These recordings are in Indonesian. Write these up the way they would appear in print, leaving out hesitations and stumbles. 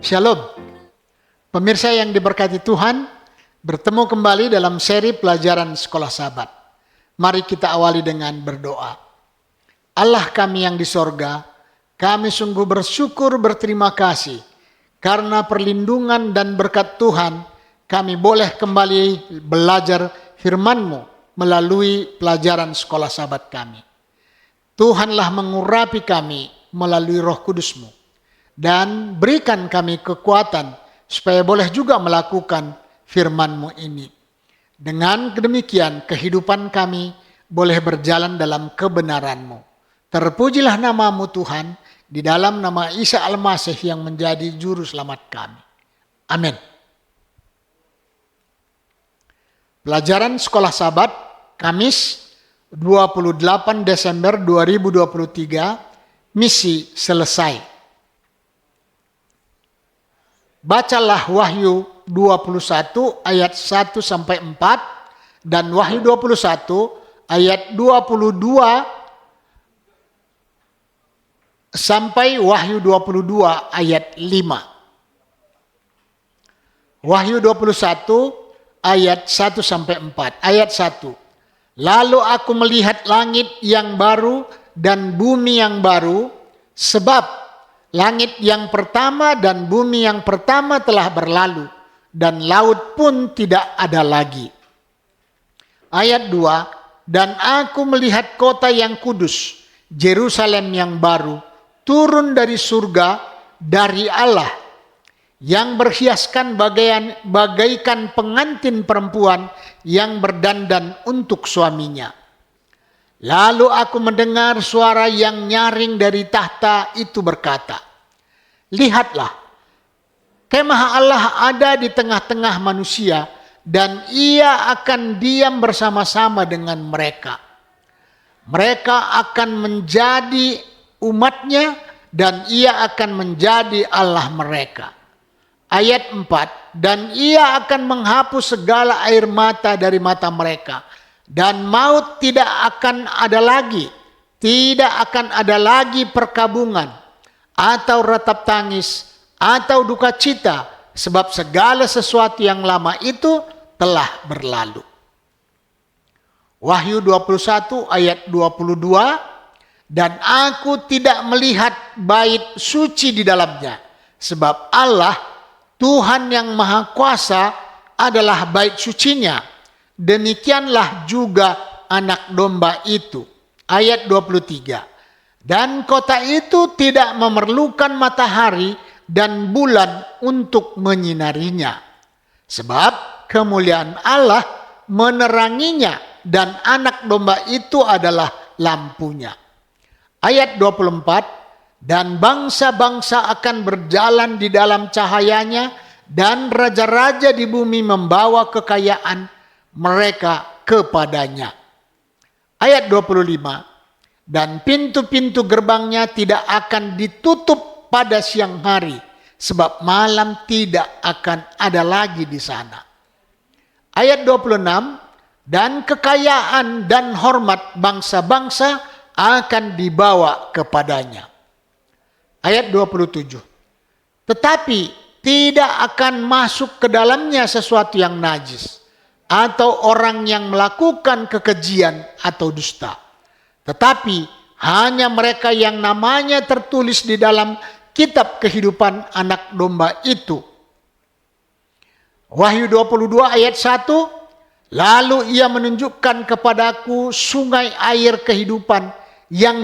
Shalom, pemirsa yang diberkati Tuhan, bertemu kembali dalam seri pelajaran Sekolah Sabat. Mari kita awali dengan berdoa. Allah kami yang di sorga, kami sungguh bersyukur berterima kasih karena perlindungan dan berkat Tuhan kami boleh kembali belajar firman-Mu melalui pelajaran Sekolah Sabat kami. Tuhanlah mengurapi kami melalui Roh Kudus-Mu. Dan berikan kami kekuatan supaya boleh juga melakukan firman-Mu ini. Dengan demikian kehidupan kami boleh berjalan dalam kebenaran-Mu. Terpujilah nama-Mu Tuhan, di dalam nama Isa Al-Masih yang menjadi juru selamat kami. Amin. Pelajaran Sekolah Sabat, Kamis 28 Desember 2023, misi selesai. Bacalah Wahyu 21 ayat 1 sampai 4 dan Wahyu 21 ayat 22 sampai Wahyu 22 ayat 5. Wahyu 21 ayat 1 sampai 4. Ayat 1. Lalu aku melihat langit yang baru dan bumi yang baru, sebab langit yang pertama dan bumi yang pertama telah berlalu, dan laut pun tidak ada lagi. Ayat 2, dan aku melihat kota yang kudus, Yerusalem yang baru, turun dari surga dari Allah, yang berhiaskan bagaikan pengantin perempuan yang berdandan untuk suaminya. Lalu aku mendengar suara yang nyaring dari tahta itu berkata, lihatlah, kemah Allah ada di tengah-tengah manusia dan ia akan diam bersama-sama dengan mereka. Mereka akan menjadi umatnya dan ia akan menjadi Allah mereka. Ayat 4, dan ia akan menghapus segala air mata dari mata mereka. Dan maut tidak akan ada lagi, tidak akan ada lagi perkabungan, atau ratap tangis, atau duka cita, sebab segala sesuatu yang lama itu telah berlalu. Wahyu 21 ayat 22, dan aku tidak melihat bait suci di dalamnya, sebab Allah, Tuhan yang Maha Kuasa adalah bait sucinya. Demikianlah juga anak domba itu. Ayat 23. Dan kota itu tidak memerlukan matahari dan bulan untuk menyinarinya. Sebab kemuliaan Allah meneranginya dan anak domba itu adalah lampunya. Ayat 24. Dan bangsa-bangsa akan berjalan di dalam cahayanya dan raja-raja di bumi membawa kekayaan mereka kepadanya. Ayat 25. Dan pintu-pintu gerbangnya tidak akan ditutup pada siang hari, sebab malam tidak akan ada lagi di sana. Ayat 26. Dan kekayaan dan hormat bangsa-bangsa akan dibawa kepadanya. Ayat 27. Tetapi tidak akan masuk ke dalamnya sesuatu yang najis, atau orang yang melakukan kekejian atau dusta. Tetapi hanya mereka yang namanya tertulis di dalam kitab kehidupan anak domba itu. Wahyu 22 ayat 1. Lalu ia menunjukkan kepadaku sungai air kehidupan yang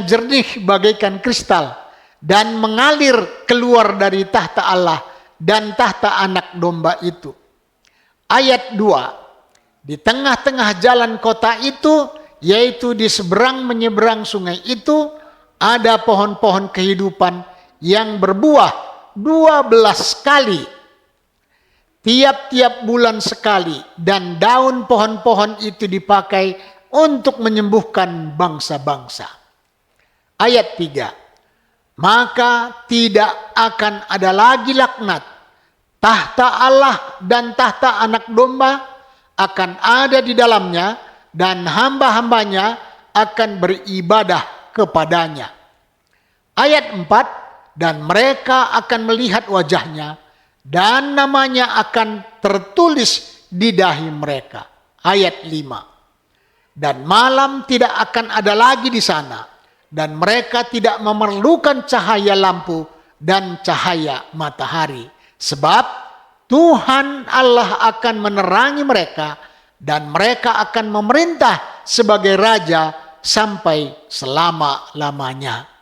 jernih bagaikan kristal dan mengalir keluar dari tahta Allah dan tahta anak domba itu. Ayat 2. Di tengah-tengah jalan kota itu, yaitu di seberang menyeberang sungai itu, ada pohon-pohon kehidupan yang berbuah 12 kali. Tiap-tiap bulan sekali, dan daun pohon-pohon itu dipakai untuk menyembuhkan bangsa-bangsa. Ayat 3. Maka tidak akan ada lagi laknat. Tahta Allah dan tahta anak domba akan ada di dalamnya, dan hamba-hambanya akan beribadah kepadanya. Ayat 4. dan mereka akan melihat wajahnya, dan namanya akan tertulis di dahi mereka. Ayat 5. Dan malam tidak akan ada lagi di sana, dan mereka tidak memerlukan cahaya lampu dan cahaya matahari. Sebab Tuhan Allah akan menerangi mereka, dan mereka akan memerintah sebagai raja sampai selama-lamanya.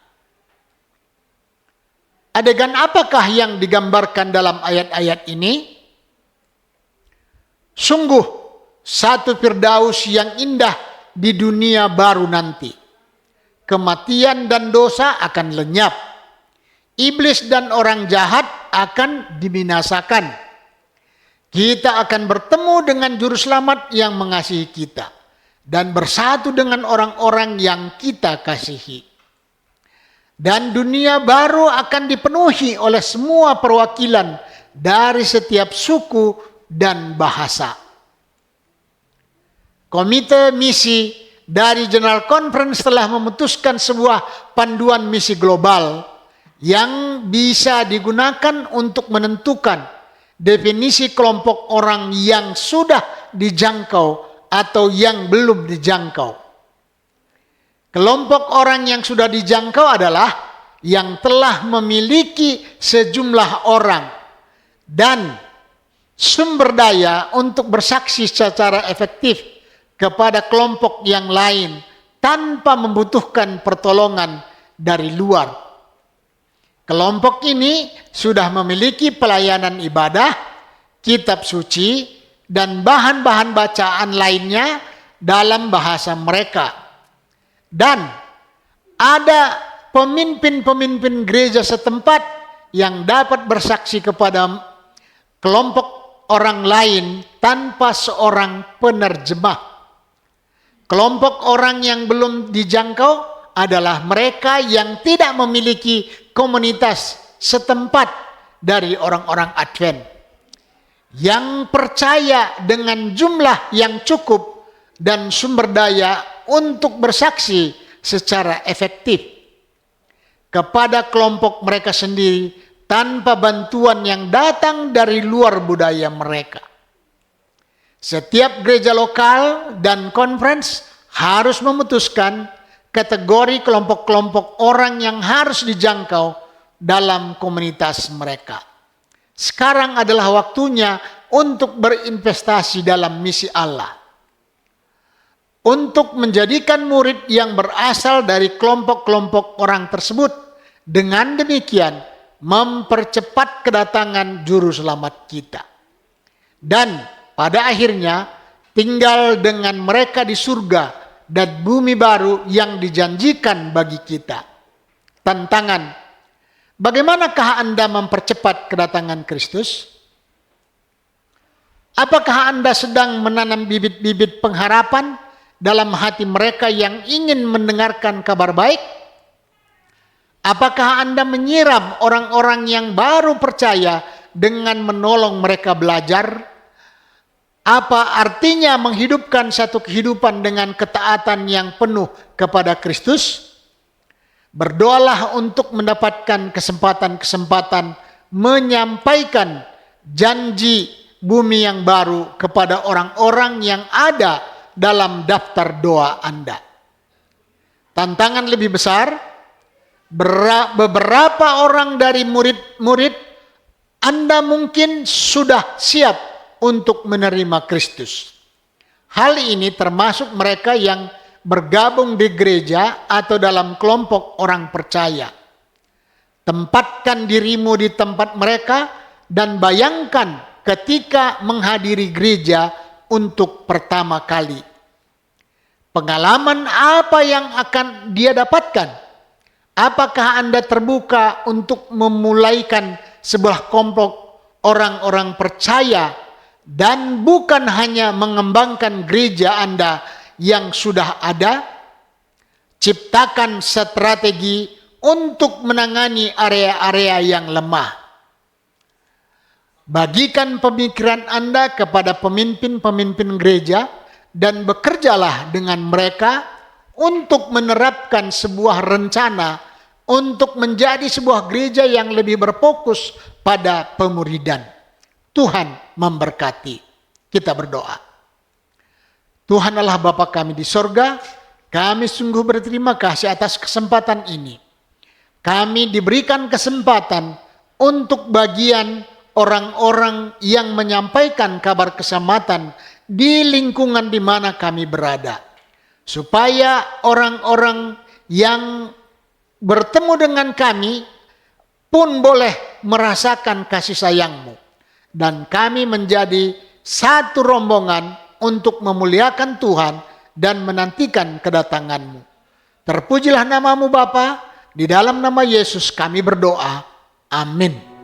Adegan apakah yang digambarkan dalam ayat-ayat ini? Sungguh satu Firdaus yang indah di dunia baru nanti. Kematian dan dosa akan lenyap. Iblis dan orang jahat akan dibinasakan. Kita akan bertemu dengan Juru Selamat yang mengasihi kita dan bersatu dengan orang-orang yang kita kasihi. Dan dunia baru akan dipenuhi oleh semua perwakilan dari setiap suku dan bahasa. Komite misi dari General Conference telah memutuskan sebuah panduan misi global yang bisa digunakan untuk menentukan definisi kelompok orang yang sudah dijangkau atau yang belum dijangkau. Kelompok orang yang sudah dijangkau adalah yang telah memiliki sejumlah orang dan sumber daya untuk bersaksi secara efektif kepada kelompok yang lain tanpa membutuhkan pertolongan dari luar. Kelompok ini sudah memiliki pelayanan ibadah, kitab suci, dan bahan-bahan bacaan lainnya dalam bahasa mereka. Dan ada pemimpin-pemimpin gereja setempat yang dapat bersaksi kepada kelompok orang lain tanpa seorang penerjemah. Kelompok orang yang belum dijangkau adalah mereka yang tidak memiliki komunitas setempat dari orang-orang Advent, yang percaya dengan jumlah yang cukup dan sumber daya untuk bersaksi secara efektif kepada kelompok mereka sendiri tanpa bantuan yang datang dari luar budaya mereka. Setiap gereja lokal dan conference harus memutuskan kategori kelompok-kelompok orang yang harus dijangkau dalam komunitas mereka. Sekarang adalah waktunya untuk berinvestasi dalam misi Allah, untuk menjadikan murid yang berasal dari kelompok-kelompok orang tersebut. Dengan demikian mempercepat kedatangan Juru Selamat kita. Dan pada akhirnya tinggal dengan mereka di surga dan bumi baru yang dijanjikan bagi kita. Tantangan: bagaimanakah Anda mempercepat kedatangan Kristus? Apakah Anda sedang menanam bibit-bibit pengharapan dalam hati mereka yang ingin mendengarkan kabar baik? Apakah Anda menyiram orang-orang yang baru percaya dengan menolong mereka belajar? Apa artinya menghidupkan satu kehidupan dengan ketaatan yang penuh kepada Kristus? Berdoalah untuk mendapatkan kesempatan-kesempatan menyampaikan janji bumi yang baru kepada orang-orang yang ada dalam daftar doa Anda. Tantangan lebih besar: beberapa orang dari murid-murid Anda mungkin sudah siap untuk menerima Kristus. Hal ini termasuk mereka yang bergabung di gereja atau dalam kelompok orang percaya. Tempatkan dirimu di tempat mereka dan bayangkan ketika menghadiri gereja untuk pertama kali. Pengalaman apa yang akan dia dapatkan? Apakah Anda terbuka untuk memulaikan sebuah kelompok orang-orang percaya dan bukan hanya mengembangkan gereja Anda yang sudah ada? Ciptakan strategi untuk menangani area-area yang lemah. Bagikan pemikiran Anda kepada pemimpin-pemimpin gereja dan bekerjalah dengan mereka untuk menerapkan sebuah rencana untuk menjadi sebuah gereja yang lebih berfokus pada pemuridan. Tuhan memberkati. Kita berdoa. Tuhan Allah Bapa kami di sorga, kami sungguh berterima kasih atas kesempatan ini. Kami diberikan kesempatan untuk bagian orang-orang yang menyampaikan kabar keselamatan di lingkungan di mana kami berada. Supaya orang-orang yang bertemu dengan kami pun boleh merasakan kasih sayang-Mu. Dan kami menjadi satu rombongan untuk memuliakan Tuhan dan menantikan kedatangan-Mu. Terpujilah nama-Mu Bapa, di dalam nama Yesus kami berdoa. Amin.